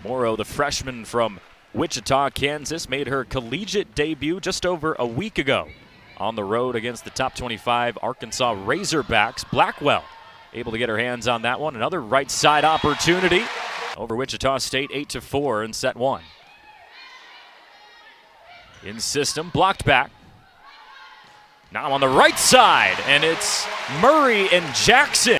Morrow, the freshman from Wichita, Kansas, made her collegiate debut just over a week ago on the road against the top 25 Arkansas Razorbacks. Blackwell able to get her hands on that one. Another right side opportunity over Wichita State, 8-4 in set one. In system, blocked back. Now on the right side, and it's Murray and Jackson.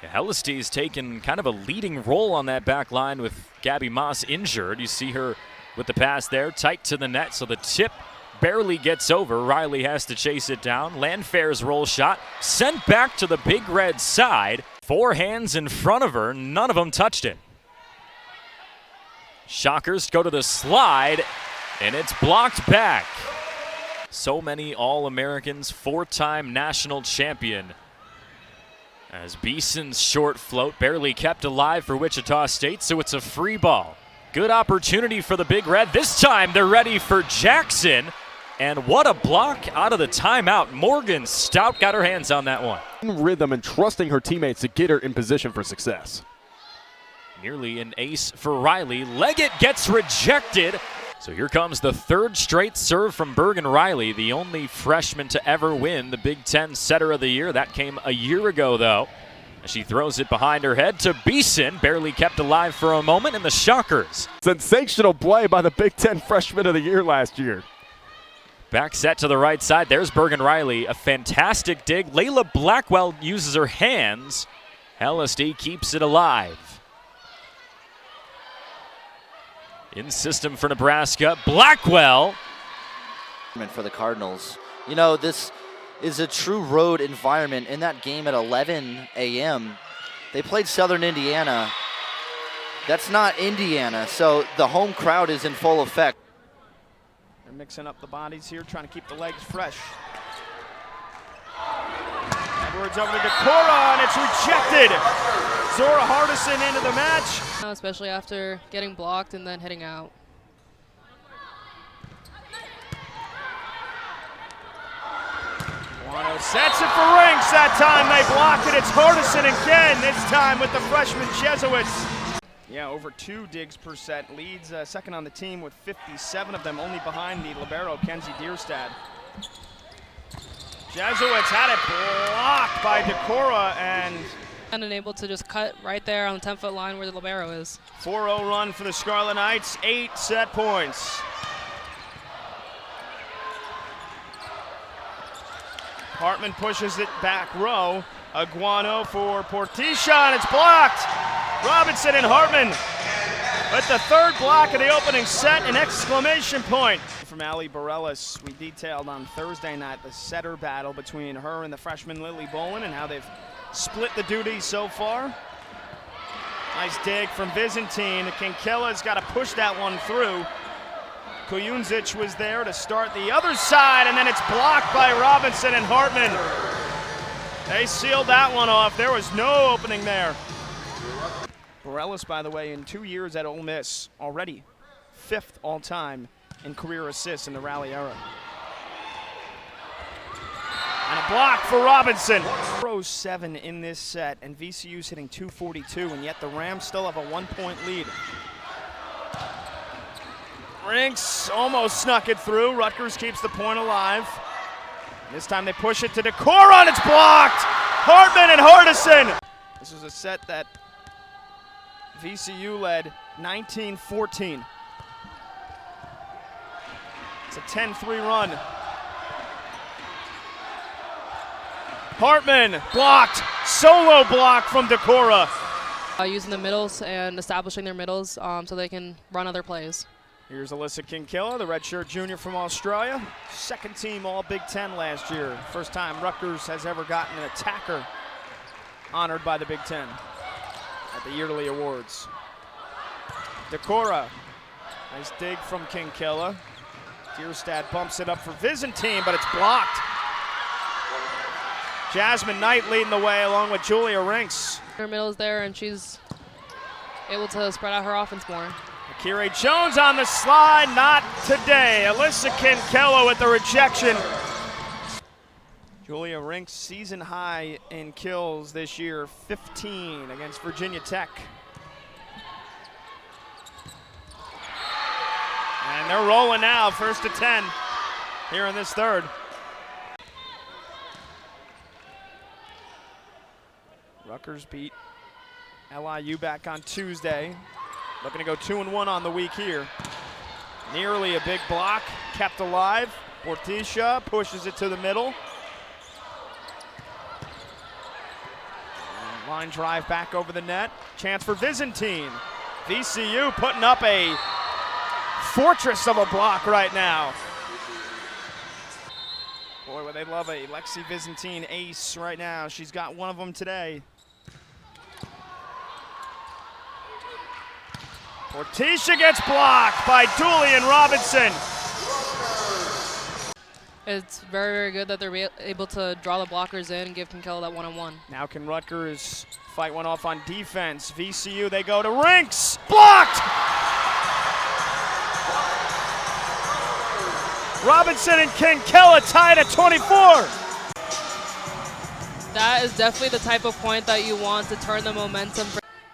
Hellisty's taken kind of a leading role on that back line with Gabby Moss injured. You see her with the pass there, tight to the net, so the tip barely gets over. Riley has to chase it down. Landfair's roll shot sent back to the Big Red side. Four hands in front of her, none of them touched it. Shockers go to the slide, and it's blocked back. So many All-Americans, four-time national champion. As Beeson's short float barely kept alive for Wichita State, so it's a free ball. Good opportunity for the Big Red. This time they're ready for Jackson. And what a block out of the timeout. Morgan Stout got her hands on that one. Rhythm and trusting her teammates to get her in position for success. Nearly an ace for Riley. Leggett gets rejected. So here comes the third straight serve from Bergen Riley, the only freshman to ever win the Big Ten Setter of the Year. That came a year ago, though. She throws it behind her head to Beeson, barely kept alive for a moment, and the Shockers. Sensational play by the Big Ten Freshman of the Year last year. Back set to the right side. There's Bergen Riley, a fantastic dig. Layla Blackwell uses her hands. Hellisty keeps it alive. In system for Nebraska, Blackwell. For the Cardinals. You know, this is a true road environment. In that game at 11 a.m., they played Southern Indiana. That's not Indiana, so the home crowd is in full effect. They're mixing up the bodies here, trying to keep the legs fresh. Edwards over to Decora, and it's rejected. Zora Hardison into the match. Especially after getting blocked and then heading out. Wano sets it for Rinks. That time they block it. It's Hardison again, this time with the freshman Jesuits. Yeah, over 2 digs per set. Leads second on the team with 57 of them, only behind the libero, Kenzie Dierstad. Jesuits had it blocked by Decora and Unable to just cut right there on the 10-foot line where the libero is. 4-0 run for the Scarlet Knights, 8 set points. Hartman pushes it back row. Aguano for Portisha, and it's blocked. Robinson and Hartman with the third block of the opening set, an exclamation point. From Ali Bareilles, we detailed on Thursday night the setter battle between her and the freshman Lily Bolin and how they've split the duties so far. Nice dig from Byzantine. Kinkella's got to push that one through. Kuyunzic was there to start the other side, and then it's blocked by Robinson and Hartman. They sealed that one off. There was no opening there. Bareilles, by the way, in 2 years at Ole Miss, already 5th all-time in career assists in the Rally era. And a block for Robinson. 7 in this set, and VCU's hitting 242, and yet the Rams still have a 1-point lead. Rinks almost snuck it through. Rutgers keeps the point alive. This time they push it to Decora, and it's blocked! Hartman and Hardison. This was a set that VCU led 19-14. It's a 10-3 run. Hartman blocked, solo block from Decora. Using the middles and establishing their middles so they can run other plays. Here's Alyssa Kinkella, the redshirt junior from Australia. Second team All Big Ten last year. First time Rutgers has ever gotten an attacker honored by the Big Ten at the yearly awards. Decora, nice dig from Kinkella. Dierstad bumps it up for Byzantine, but it's blocked. Jasmine Knight leading the way along with Julia Rinks. Her middle is there, and she's able to spread out her offense more. Akira Jones on the slide, not today. Alyssa Kinkella with the rejection. Julia Rinks season high in kills this year, 15 against Virginia Tech. And they're rolling now, 1st to 10 here in this third. Rutgers beat LIU back on Tuesday. Looking to go 2-1 on the week here. Nearly a big block, kept alive. Portisha pushes it to the middle. Line drive back over the net. Chance for Byzantine. VCU putting up a fortress of a block right now. Boy, would they love a Lexi Byzantine ace right now. She's got one of them today. Portisha gets blocked by Dooley and Robinson. It's very, very good that they're able to draw the blockers in and give Kinkella that one-on-one. Now can Rutgers fight one off on defense? VCU, they go to Rinks. Blocked! Robinson and Kinkella tied at 24. That is definitely the type of point that you want to turn the momentum.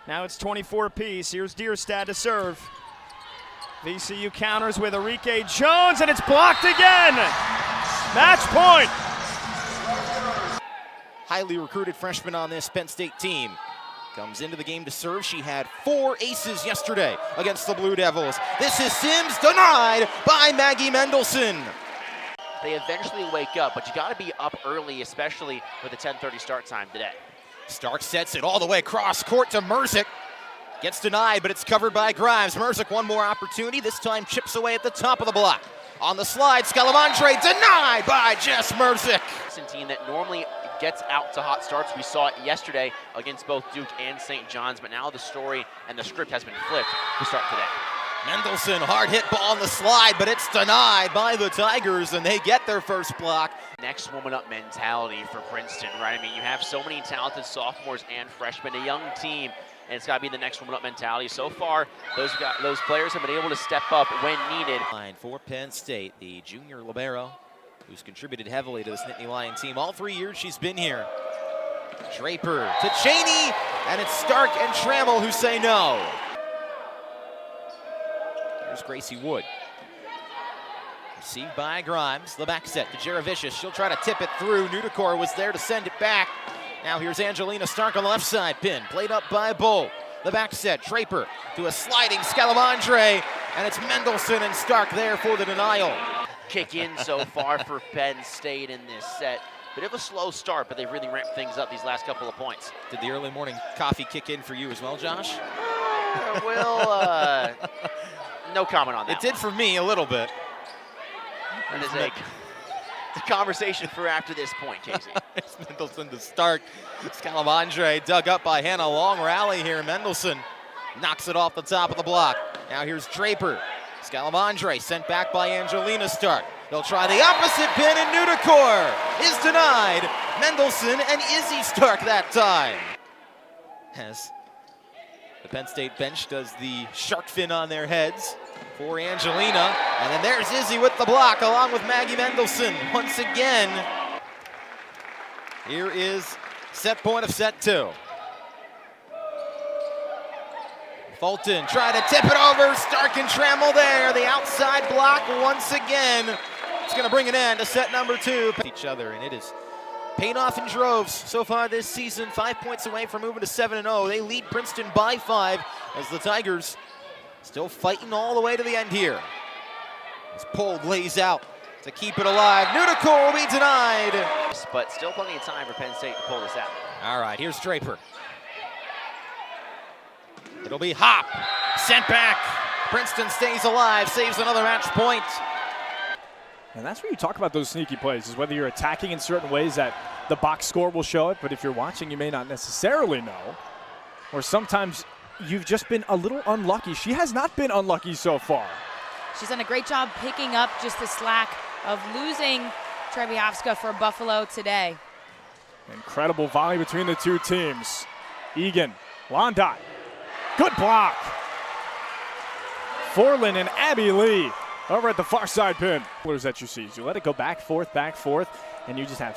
Now it's 24 apiece. Here's Dierstad to serve. VCU counters with Enrique Jones, and it's blocked again. Match point. Highly recruited freshman on this Penn State team. Comes into the game to serve. She had 4 aces yesterday against the Blue Devils. This is Sims, denied by Maggie Mendelson. They eventually wake up, but you got to be up early, especially with a 10:30 start time today. Stark sets it all the way across court to Merzick. Gets denied, but it's covered by Grimes. Merzick, one more opportunity. This time chips away at the top of the block. On the slide, Scalamandre denied by Jess Merzick. It's a team that normally gets out to hot starts. We saw it yesterday against both Duke and St. John's, but now the story and the script has been flipped to start today. Mendelson, hard hit ball on the slide, but it's denied by the Tigers, and they get their first block. Next woman up mentality for Princeton, right? I mean, you have so many talented sophomores and freshmen, a young team, and it's got to be the next woman up mentality. So far, those players have been able to step up when needed. For Penn State, the junior libero, who's contributed heavily to this Nittany Lion team. All 3 years she's been here. Draper to Cheney, and it's Stark and Trammell who say no. Here's Gracie Wood. Received by Grimes. The back set to Jaravicious. She'll try to tip it through. Nudikor was there to send it back. Now here's Angelina Stark on the left side. Pin played up by Bull. The back set, Draper to a sliding Scalamandre, and it's Mendelson and Stark there for the denial. Kick in so far for Penn State in this set. Bit of a slow start, but they've really ramped things up these last couple of points. Did the early morning coffee kick in for you as well, Josh? Well, no comment on that. It did for me a little bit. That is a conversation for after this point, Casey. It's Mendelson to Stark. Scalamandre dug up by Hannah. Long rally here. Mendelson knocks it off the top of the block. Now here's Draper. Scalamandre sent back by Angelina Stark. They'll try the opposite pin, and Nudikor is denied. Mendelson and Izzy Stark that time. As the Penn State bench does the shark fin on their heads for Angelina. And then there's Izzy with the block along with Maggie Mendelson once again. Here is set point of set 2. Fulton try to tip it over. Stark and Trammell there. The outside block once again. It's going to bring an end to set number 2. Each other, and it is paid off in droves so far this season. 5 points away from moving to 7-0. They lead Princeton by 5 as the Tigers still fighting all the way to the end here. As Pold lays out to keep it alive. Nudikor will be denied. But still plenty of time for Penn State to pull this out. All right, here's Draper. It'll be Hop. Sent back. Princeton stays alive, saves another match point. And that's where you talk about those sneaky plays, is whether you're attacking in certain ways that the box score will show it, but if you're watching, you may not necessarily know. Or sometimes you've just been a little unlucky. She has not been unlucky so far. She's done a great job picking up just the slack of losing Treviovska for Buffalo today. Incredible volley between the two teams. Egan, Londot, good block. Forlin and Abby Lee over at the far side pin. That you see, you let it go back, forth, and you just have